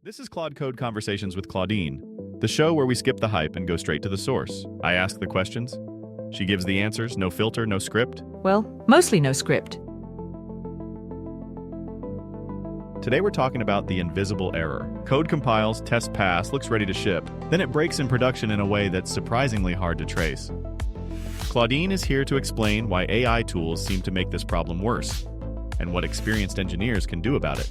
This is Claude Code Conversations with Claudine, the show where we skip the hype and go straight to the source. I ask the questions. She gives the answers, no filter, no script. Well, mostly no script. Today we're talking about the invisible error. Code compiles, test pass, looks ready to ship. Then it breaks in production in a way that's surprisingly hard to trace. Claudine is here to explain why AI tools seem to make this problem worse, and what experienced engineers can do about it.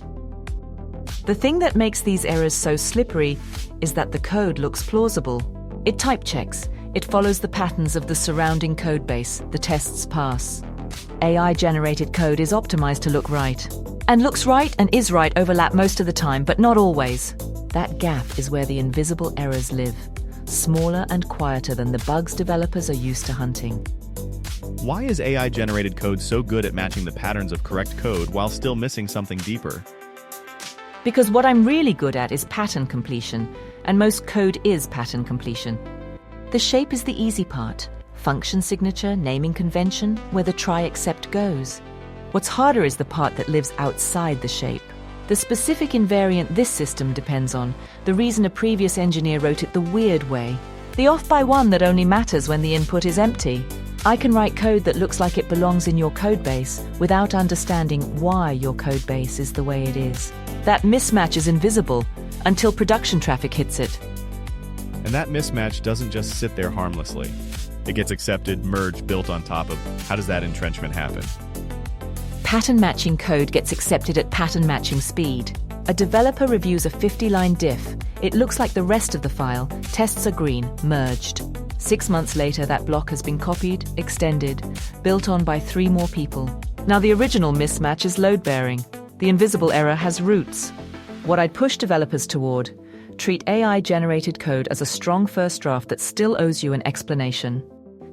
The thing that makes these errors so slippery is that the code looks plausible. It type checks. It follows the patterns of the surrounding code base. The tests pass. AI-generated code is optimized to look right. And looks right and is right overlap most of the time, but not always. That gap is where the invisible errors live, smaller and quieter than the bugs developers are used to hunting. Why is AI-generated code so good at matching the patterns of correct code while still missing something deeper? Because what I'm really good at is pattern completion, and most code is pattern completion. The shape is the easy part. Function signature, naming convention, where the try except goes. What's harder is the part that lives outside the shape. The specific invariant this system depends on, the reason a previous engineer wrote it the weird way, the off by one that only matters when the input is empty. I can write code that looks like it belongs in your codebase without understanding why your codebase is the way it is. That mismatch is invisible until production traffic hits it. And that mismatch doesn't just sit there harmlessly. It gets accepted, merged, built on top of. How does that entrenchment happen? Pattern matching code gets accepted at pattern matching speed. A developer reviews a 50-line diff. It looks like the rest of the file. Tests are green, merged. 6 months later, that block has been copied, extended, built on by 3 more people. Now the original mismatch is load-bearing. The invisible error has roots. What I'd push developers toward: treat AI-generated code as a strong first draft that still owes you an explanation.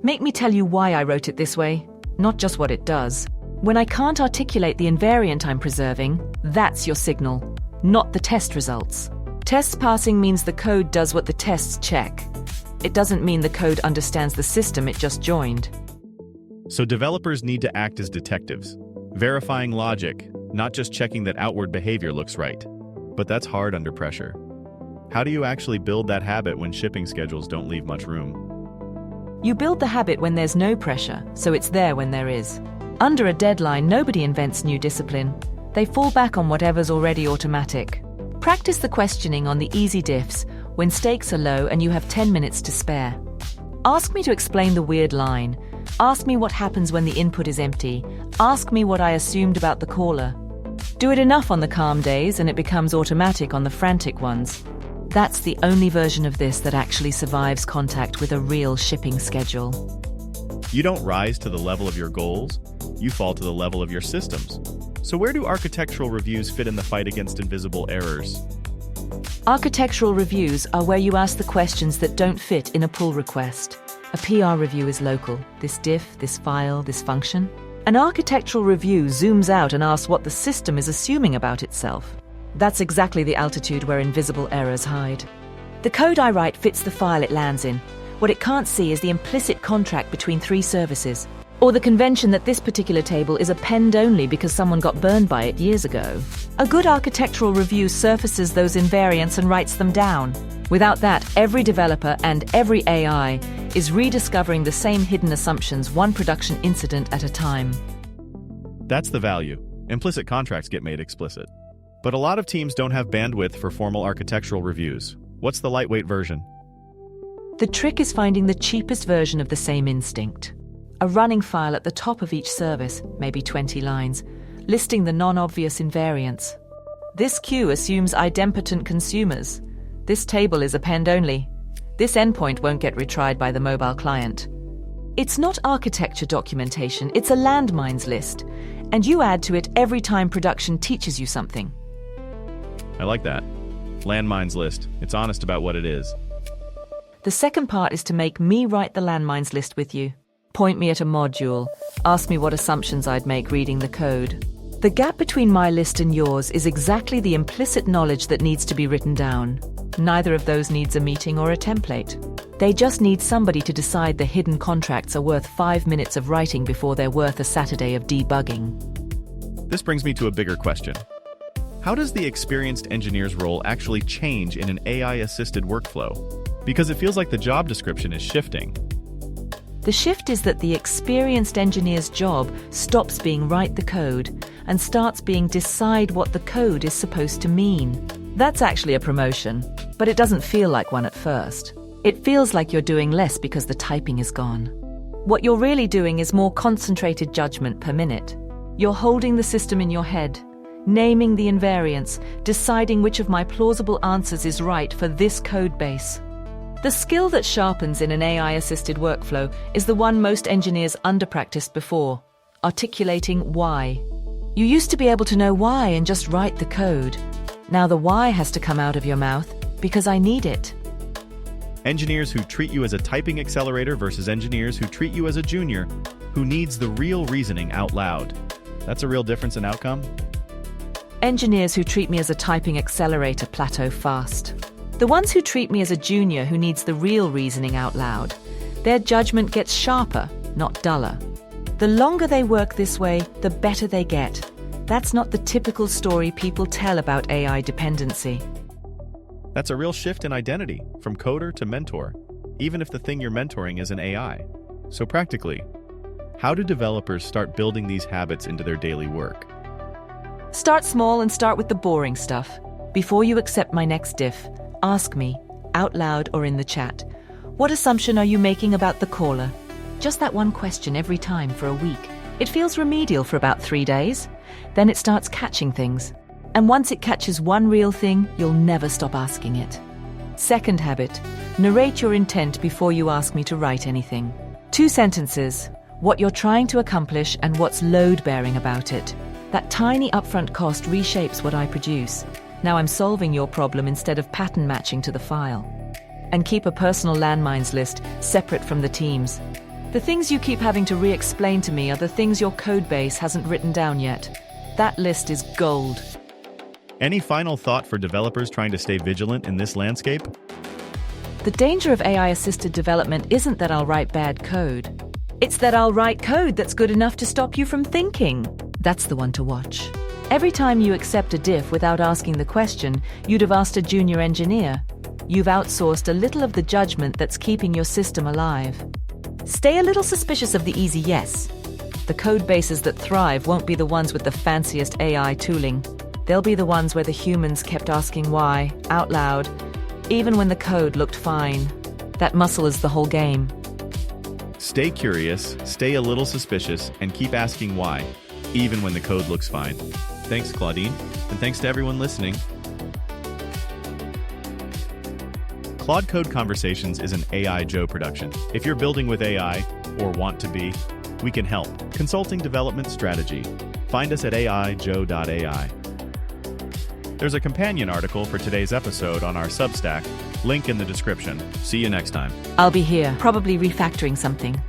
Make me tell you why I wrote it this way, not just what it does. When I can't articulate the invariant I'm preserving, that's your signal, not the test results. Tests passing means the code does what the tests check. It doesn't mean the code understands the system it just joined. So developers need to act as detectives, verifying logic, not just checking that outward behavior looks right. But that's hard under pressure. How do you actually build that habit when shipping schedules don't leave much room? You build the habit when there's no pressure, so it's there when there is. Under a deadline, nobody invents new discipline. They fall back on whatever's already automatic. Practice the questioning on the easy diffs when stakes are low and you have 10 minutes to spare. Ask me to explain the weird line. Ask me what happens when the input is empty. Ask me what I assumed about the caller. Do it enough on the calm days and it becomes automatic on the frantic ones. That's the only version of this that actually survives contact with a real shipping schedule. You don't rise to the level of your goals, you fall to the level of your systems. So where do architectural reviews fit in the fight against invisible errors? Architectural reviews are where you ask the questions that don't fit in a pull request. A PR review is local. This diff, this file, this function. An architectural review zooms out and asks what the system is assuming about itself. That's exactly the altitude where invisible errors hide. The code I write fits the file it lands in. What it can't see is the implicit contract between 3 services, or the convention that this particular table is append only because someone got burned by it years ago. A good architectural review surfaces those invariants and writes them down. Without that, every developer and every AI is rediscovering the same hidden assumptions, one production incident at a time. That's the value. Implicit contracts get made explicit. But a lot of teams don't have bandwidth for formal architectural reviews. What's the lightweight version? The trick is finding the cheapest version of the same instinct. A running file at the top of each service, maybe 20 lines, listing the non-obvious invariants. This queue assumes idempotent consumers. This table is append only. This endpoint won't get retried by the mobile client. It's not architecture documentation, it's a landmines list, and you add to it every time production teaches you something. I like that. Landmines list. It's honest about what it is. The second part is to make me write the landmines list with you. Point me at a module. Ask me what assumptions I'd make reading the code. The gap between my list and yours is exactly the implicit knowledge that needs to be written down. Neither of those needs a meeting or a template. They just need somebody to decide the hidden contracts are worth 5 minutes of writing before they're worth a Saturday of debugging. This brings me to a bigger question. How does the experienced engineer's role actually change in an AI-assisted workflow? Because it feels like the job description is shifting. The shift is that the experienced engineer's job stops being write the code and starts being decide what the code is supposed to mean. That's actually a promotion, but it doesn't feel like one at first. It feels like you're doing less because the typing is gone. What you're really doing is more concentrated judgment per minute. You're holding the system in your head, naming the invariants, deciding which of my plausible answers is right for this code base. The skill that sharpens in an AI-assisted workflow is the one most engineers under-practiced before, articulating why. You used to be able to know why and just write the code. Now the why has to come out of your mouth because I need it. Engineers who treat you as a typing accelerator versus engineers who treat you as a junior who needs the real reasoning out loud. That's a real difference in outcome? Engineers who treat me as a typing accelerator plateau fast. The ones who treat me as a junior who needs the real reasoning out loud, their judgment gets sharper, not duller. The longer they work this way, the better they get. That's not the typical story people tell about AI dependency. That's a real shift in identity, from coder to mentor, even if the thing you're mentoring is an AI. So practically, how do developers start building these habits into their daily work? Start small and start with the boring stuff. Before you accept my next diff, ask me, out loud or in the chat, what assumption are you making about the caller? Just that one question every time for a week. It feels remedial for about 3 days. Then it starts catching things. And once it catches one real thing, you'll never stop asking it. Second habit, narrate your intent before you ask me to write anything. 2 sentences, what you're trying to accomplish and what's load-bearing about it. That tiny upfront cost reshapes what I produce. Now I'm solving your problem instead of pattern matching to the file. And keep a personal landmines list separate from the team's. The things you keep having to re-explain to me are the things your code base hasn't written down yet. That list is gold. Any final thought for developers trying to stay vigilant in this landscape? The danger of AI-assisted development isn't that I'll write bad code. It's that I'll write code that's good enough to stop you from thinking. That's the one to watch. Every time you accept a diff without asking the question, you'd have asked a junior engineer. You've outsourced a little of the judgment that's keeping your system alive. Stay a little suspicious of the easy yes. The code bases that thrive won't be the ones with the fanciest AI tooling. They'll be the ones where the humans kept asking why, out loud, even when the code looked fine. That muscle is the whole game. Stay curious, stay a little suspicious, and keep asking why, even when the code looks fine. Thanks, Claudine, and thanks to everyone listening. Claude Code Conversations is an AI Joe production. If you're building with AI, or want to be, we can help. Consulting development strategy. Find us at aijoe.ai. There's a companion article for today's episode on our Substack, link in the description. See you next time. I'll be here, probably refactoring something.